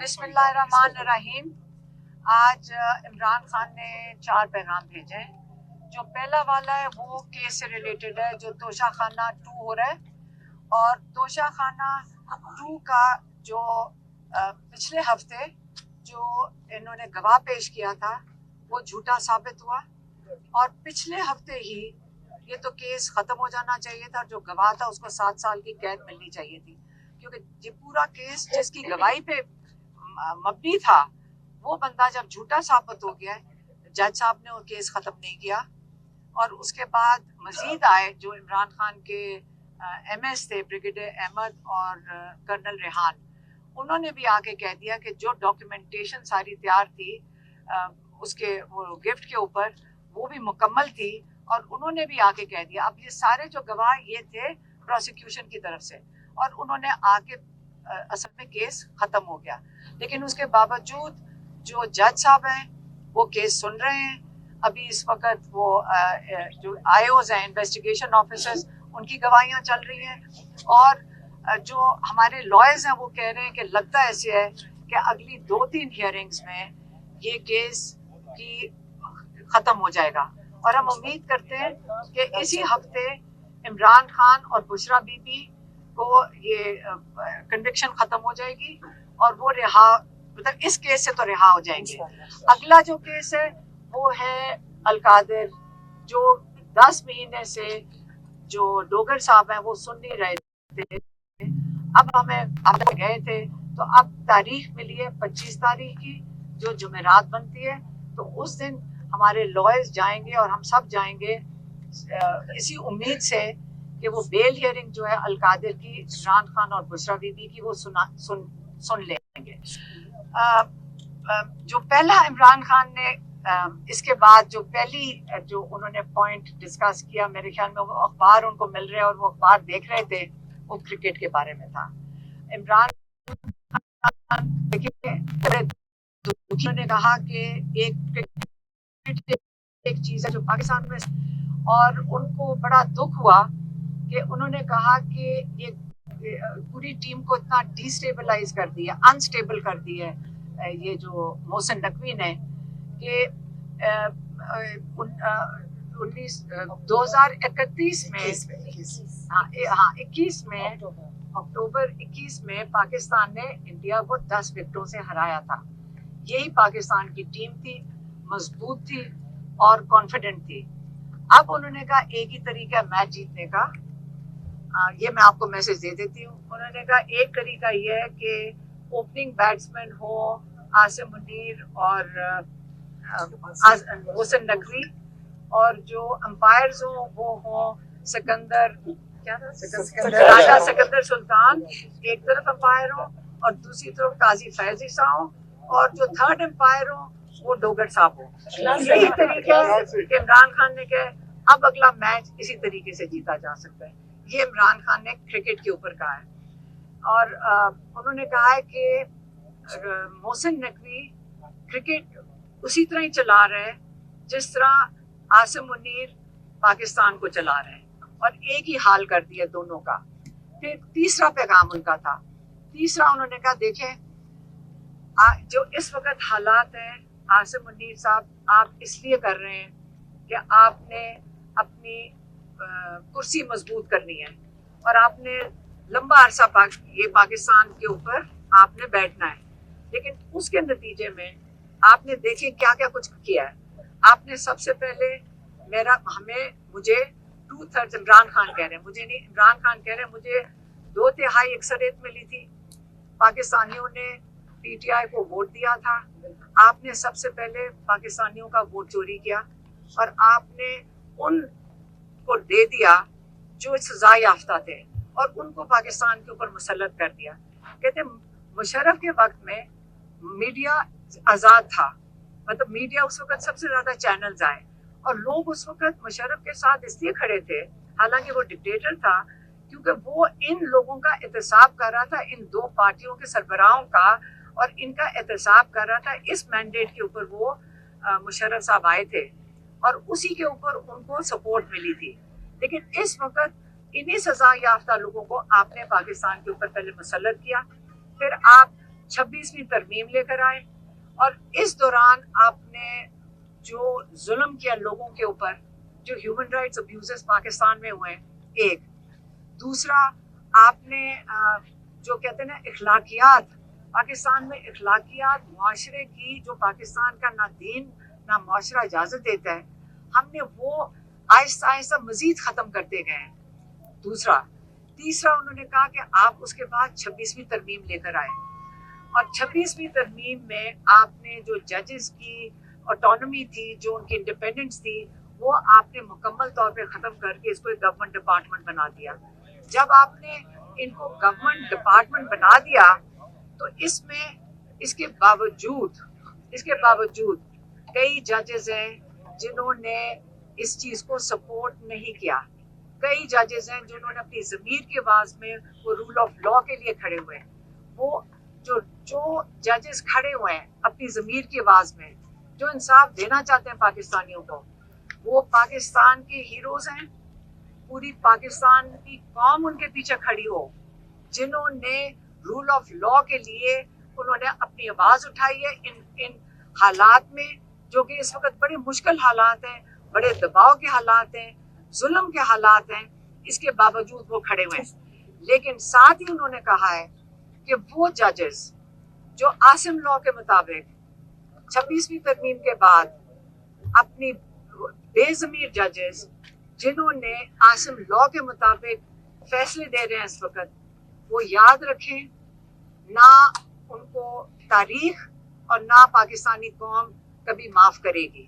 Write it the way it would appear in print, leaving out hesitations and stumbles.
बिस्मिल्लाहिर्रहमानिर्रहीम। आज इमरान खान ने 4 पैगाम भेजे हैं। जो पहला वाला है वो केस से रिलेटेड है, जो तोशा खाना 2 हो रहा है, और तोशा खाना 2 का जो पिछले हफ्ते जो इन्होंने गवाह पेश किया था वो झूठा साबित हुआ, और पिछले हफ्ते ही ये तो केस ख़त्म हो जाना चाहिए था। जो गवाह था उसको 7 साल की कैद मिलनी चाहिए थी, क्योंकि ये पूरा केस जिसकी गवाही पे मबनी था वो बंदा जब झूठा साबित हो गया है, जज साहब ने वो केस ख़त्म नहीं किया। और उसके बाद मजीद आए जो इमरान खान के MS थे, ब्रिगेडियर अहमद और कर्नल रेहान, उन्होंने भी आके कह दिया कि जो डॉक्यूमेंटेशन सारी तैयार थी उसके वो गिफ्ट के ऊपर वो भी मुकम्मल थी, और उन्होंने भी आके कह दिया। अब ये सारे जो गवाह ये थे प्रोसिक्यूशन की तरफ से, और उन्होंने आके असल में केस ख़त्म हो गया। लेकिन उसके बावजूद जो जज साहब हैं वो केस सुन रहे हैं। अभी इस वक्त वो जो IOs हैं, इन्वेस्टिगेशन ऑफिसर्स, उनकी गवाहियाँ चल रही हैं, और जो हमारे लॉयर्स हैं वो कह रहे हैं कि लगता ऐसे है कि अगली 2-3 हियरिंग्स में ये केस की ख़त्म हो जाएगा। और हम उम्मीद करते हैं कि इसी हफ्ते इमरान खान और बुशरा बीबी को ये कन्विक्शन ख़त्म हो जाएगी और वो रिहा, मतलब इस केस से तो रिहा हो जाएंगे। अगला जो केस है वो है अलकादिर, जो 10 महीने से जो डोगर साहब हैं वो सुन नहीं रहे थे। अब गए थे तो अब तारीख मिली है 25 तारीख की, जो जुमेरात बनती है, तो उस दिन हमारे लॉयर्स जाएंगे और हम सब जाएंगे इसी उम्मीद से कि वो बेल हियरिंग जो है अलकादिर की, इमरान खान और बुशरा बीबी की, वो सुन लेंगे। जो पहला इमरान खान ने इसके बाद जो पहली जो उन्होंने पॉइंट डिस्कस किया, मेरे ख्याल में वो अखबार उनको मिल रहे और वो अखबार देख रहे थे, वो क्रिकेट के बारे में था। इमरान ने कहा कि एक चीज़ है जो पाकिस्तान में, और उनको बड़ा दुख हुआ कि उन्होंने कहा कि ये पूरी टीम को इतना डिस्टेबलाइज कर दिया, अनस्टेबल कर दिया है ये जो मोहसिन नकवी ने, कि 2031 में, अक्टूबर 21 में पाकिस्तान ने इंडिया को 10 विकेटों से हराया था। यही पाकिस्तान की टीम थी, मजबूत थी और कॉन्फिडेंट थी। अब उन्होंने कहा एक ही तरीका है मैच जीतने का, ये मैं आपको मैसेज दे देती हूँ। उन्होंने कहा एक तरीका ये है कि ओपनिंग बैट्समैन हो आसिम मुनीर और मोहसिन नकवी, और जो अंपायर्स हो वो हो सिकंदर, राजा सिकंदर सुल्तान एक तरफ अंपायर हो, और दूसरी तरफ काजी फैज ईसा हो, और जो थर्ड अंपायर हो वो डोगर साहब हो। यही तरीका है कि इमरान खान ने कहा अब अगला मैच इसी तरीके से जीता जा सकता है। ये इमरान खान ने क्रिकेट के ऊपर कहा है। और उन्होंने कहा है कि मोहसिन नकवी क्रिकेट उसी तरह ही चला रहे हैं जिस तरह आसिम मुनीर पाकिस्तान को चला रहे हैं, और एक ही हाल कर दिया दोनों का। फिर तीसरा पैगाम उनका था, तीसरा उन्होंने कहा देखें जो इस वक्त हालात हैं, आसिम मुनीर साहब आप इसलिए कर रहे हैं कि आपने अपनी कुर्सी मजबूत करनी है, और आपने लंबा अरसा ये पाकिस्तान के ऊपर आपने बैठना है, लेकिन उसके नतीजे में आपने देखे क्या क्या कुछ किया है। आपने सबसे पहले मुझे 2/3 इमरान खान कह रहे हैं, मुझे नहीं, इमरान खान कह रहे हैं मुझे 2/3 अक्सरियत मिली थी, पाकिस्तानियों ने PTI को वोट दिया था। आपने सबसे पहले पाकिस्तानियों का वोट चोरी किया, और आपने उनको दे दिया जो सजा याफ्ता थे, और उनको पाकिस्तान के ऊपर मुसल्लत कर दिया। कहते मुशर्रफ के वक्त में मीडिया आज़ाद था, मतलब मीडिया उस वक्त सबसे ज़्यादा चैनल्स आए, और लोग उस वक्त मुशर्रफ के साथ इसलिए खड़े थे, हालांकि वो डिक्टेटर था, क्योंकि वो इन लोगों का एहतसाब कर रहा था, इन 2 पार्टियों के सरबराहों का, और इनका एहतसाब कर रहा था। इस मैंडेट के ऊपर वो मुशर्रफ साहब आए थे, और उसी के ऊपर उनको सपोर्ट मिली थी। लेकिन इस वक्त इन्हीं सजा याफ्ता लोगों को आपने पाकिस्तान के ऊपर पहले मुसल्लत किया, फिर आप 26वीं तरमीम लेकर आए, और इस दौरान आपने जो जुल्म किया लोगों के ऊपर, जो ह्यूमन राइट्स अब्यूजेस पाकिस्तान में हुए, एक दूसरा आपने जो कहते हैं ना इखलाकियात, पाकिस्तान में इखलाकियात मुआशरे की जो पाकिस्तान का ना दीन ना मुआशरा इजाज़त देता है, हमने वो आहिस्ता आहिस्ता मज़ीद ख़त्म करते गए हैं। दूसरा तीसरा उन्होंने कहा कि आप उसके बाद 26वीं तरमीम लेकर आए, और 26वीं तरमीम में आपने जो जजेस की ऑटोनॉमी थी, जो उनकी इंडिपेंडेंस थी, वो आपने मुकम्मल तौर पे ख़त्म करके इसको एक गवर्नमेंट डिपार्टमेंट बना दिया। जब आपने इनको गवर्नमेंट डिपार्टमेंट बना दिया तो इसके बावजूद कई जजेस हैं जिन्होंने इस चीज़ को सपोर्ट नहीं किया। कई जजेस हैं जिन्होंने अपनी ज़मीर की आवाज़ में वो रूल ऑफ लॉ के लिए खड़े हुए हैं। वो जो जजेस खड़े हुए हैं अपनी ज़मीर की आवाज़ में, जो इंसाफ देना चाहते हैं पाकिस्तानियों को, वो पाकिस्तान के हीरोज़ हैं। पूरी पाकिस्तान की कौम उनके पीछे खड़ी हो, जिन्होंने रूल ऑफ लॉ के लिए उन्होंने अपनी आवाज़ उठाई है इन हालात में, जो कि इस वक्त बड़े मुश्किल हालात हैं, बड़े दबाव के हालात हैं, जुल्म के हालात हैं। इसके बावजूद वो खड़े हुए हैं। लेकिन साथ ही उन्होंने कहा है कि वो जजेस जो आसिम लॉ के मुताबिक 26वीं तरमीम के बाद अपनी बेज़मीर जजेस जिन्होंने आसिम लॉ के मुताबिक फैसले दे रहे हैं इस वक्त, वो याद रखें, ना उनको तारीख और ना पाकिस्तानी कौम कभी माफ़ करेगी।